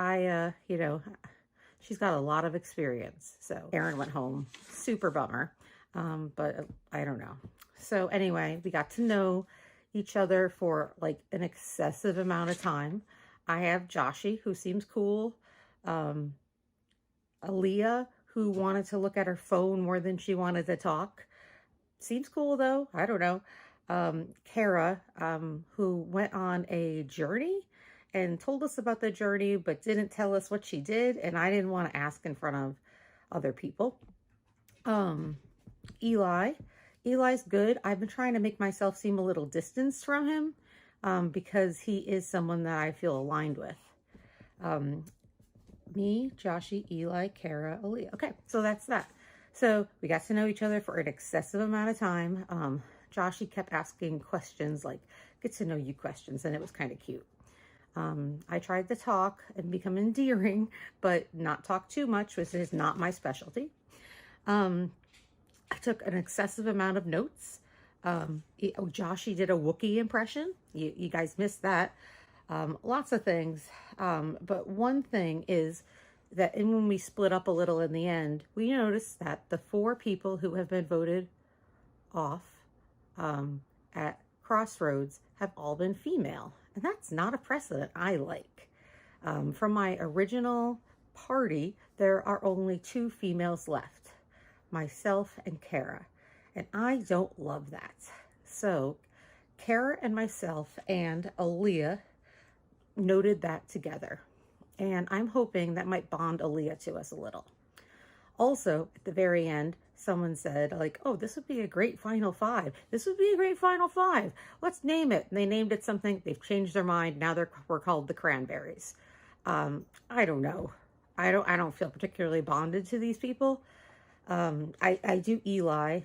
she's got a lot of experience. So Aaron went home. Super bummer. But I don't know. So anyway, we got to know each other for like an excessive amount of time. I have Joshi, who seems cool. Aaliyah, who wanted to look at her phone more than she wanted to talk. Seems cool, though. I don't know. Kara, who went on a journey and told us about the journey, but didn't tell us what she did, and I didn't want to ask in front of other people. Eli's good. I've been trying to make myself seem a little distanced from him, because he is someone that I feel aligned with. Me, Joshi, Eli, Kara, Aaliyah. Okay, so that's that. So we got to know each other for an excessive amount of time. Joshi kept asking questions, like get to know you questions, and it was kind of cute. I tried to talk and become endearing, but not talk too much, which is not my specialty. I took an excessive amount of notes. Joshi did a Wookiee impression. You guys missed that. Lots of things. But one thing is that when we split up a little in the end, we noticed that the 4 people who have been voted off at Crossroads have all been female. And that's not a precedent I like. From my original party, there are only 2 females left, myself and Kara. And I don't love that. So Kara and myself and Aaliyah noted that together. And I'm hoping that might bond Aaliyah to us a little. Also, at the very end, someone said, like, oh, this would be a great final 5. This would be a great final 5. Let's name it. And they named it something. They've changed their mind. Now we're called the Cranberries. I don't know. I don't feel particularly bonded to these people. I do Eli.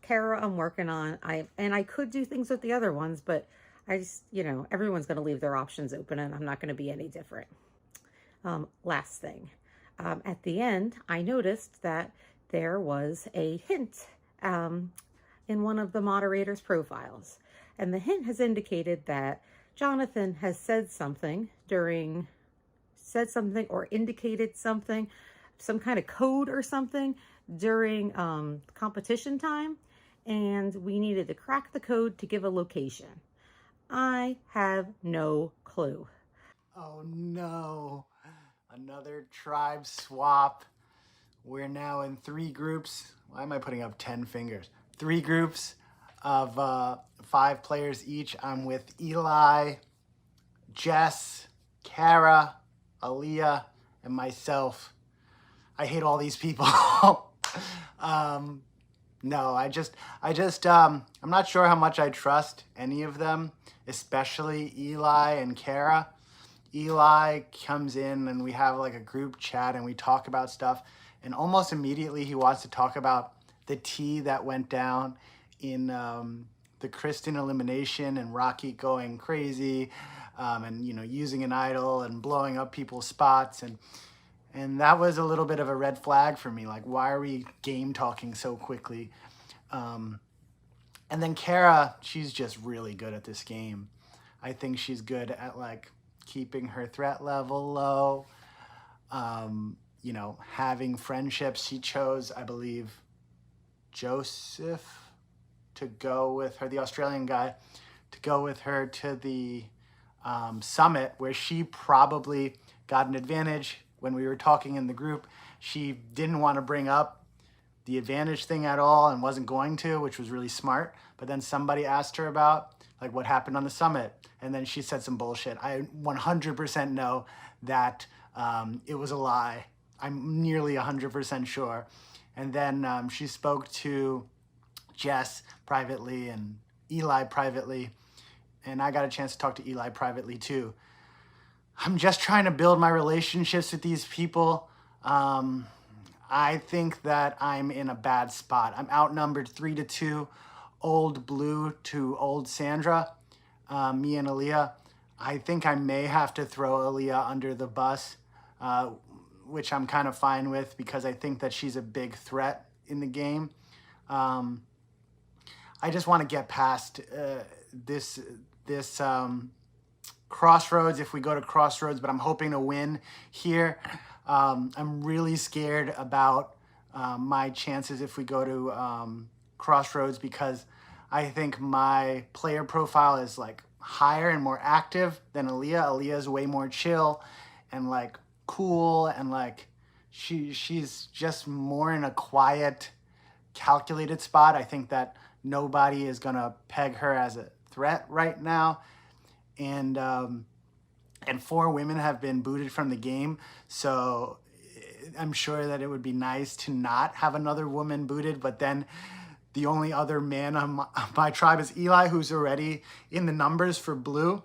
Kara, I'm working on. I could do things with the other ones, but I just, everyone's going to leave their options open, and I'm not going to be any different. Last thing. At the end, I noticed that there was a hint in one of the moderators' profiles. And the hint has indicated that Jonathan has said something or indicated something, some kind of code or something during competition time. And we needed to crack the code to give a location. I have no clue. Oh no, another tribe swap. We're now in 3 groups. Why am I putting up 10 fingers? 3 groups of 5 players each. I'm with Eli, Jess, Kara, Aaliyah, and myself. I hate all these people. No, I'm not sure how much I trust any of them, especially Eli and Kara. Eli comes in and we have like a group chat and we talk about stuff, and almost immediately he wants to talk about the tea that went down in the Kristen elimination and Rocky going crazy, and using an idol and blowing up people's spots, and that was a little bit of a red flag for me. Like, why are we game talking so quickly? And then Kara, she's just really good at this game. I think she's good at like keeping her threat level low, having friendships. She chose, I believe, Joseph to go with her, the Australian guy, to go with her to the summit, where she probably got an advantage. When we were talking in the group, she didn't want to bring up the advantage thing at all and wasn't going to, which was really smart. But then somebody asked her about like what happened on the summit, and then she said some bullshit. I 100% know that it was a lie. I'm nearly 100% sure. And then she spoke to Jess privately and Eli privately, and I got a chance to talk to Eli privately too. I'm just trying to build my relationships with these people. I think that I'm in a bad spot. I'm outnumbered 3-2, old Blue to old Sandra, me and Aaliyah. I think I may have to throw Aaliyah under the bus, which I'm kind of fine with because I think that she's a big threat in the game. I just want to get past this Crossroads, if we go to Crossroads, but I'm hoping to win here. I'm really scared about my chances if we go to Crossroads, because I think my player profile is like higher and more active than Aaliyah. Aaliyah is way more chill and like cool, and like she's just more in a quiet, calculated spot. I think that nobody is gonna peg her as a threat right now. And 4 women have been booted from the game, so I'm sure that it would be nice to not have another woman booted. But then the only other man on my tribe is Eli, who's already in the numbers for Blue.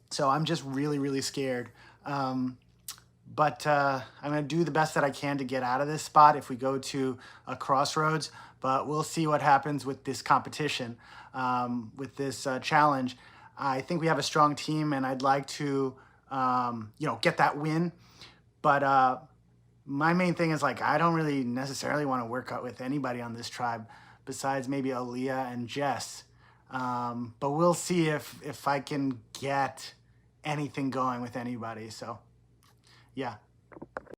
So I'm just really, really scared. But I'm gonna do the best that I can to get out of this spot if we go to a Crossroads. But we'll see what happens with this competition, with this challenge. I think we have a strong team, and I'd like to, get that win. But my main thing is like I don't really necessarily want to work out with anybody on this tribe besides maybe Aaliyah and Jess. But we'll see if I can get anything going with anybody. So, yeah.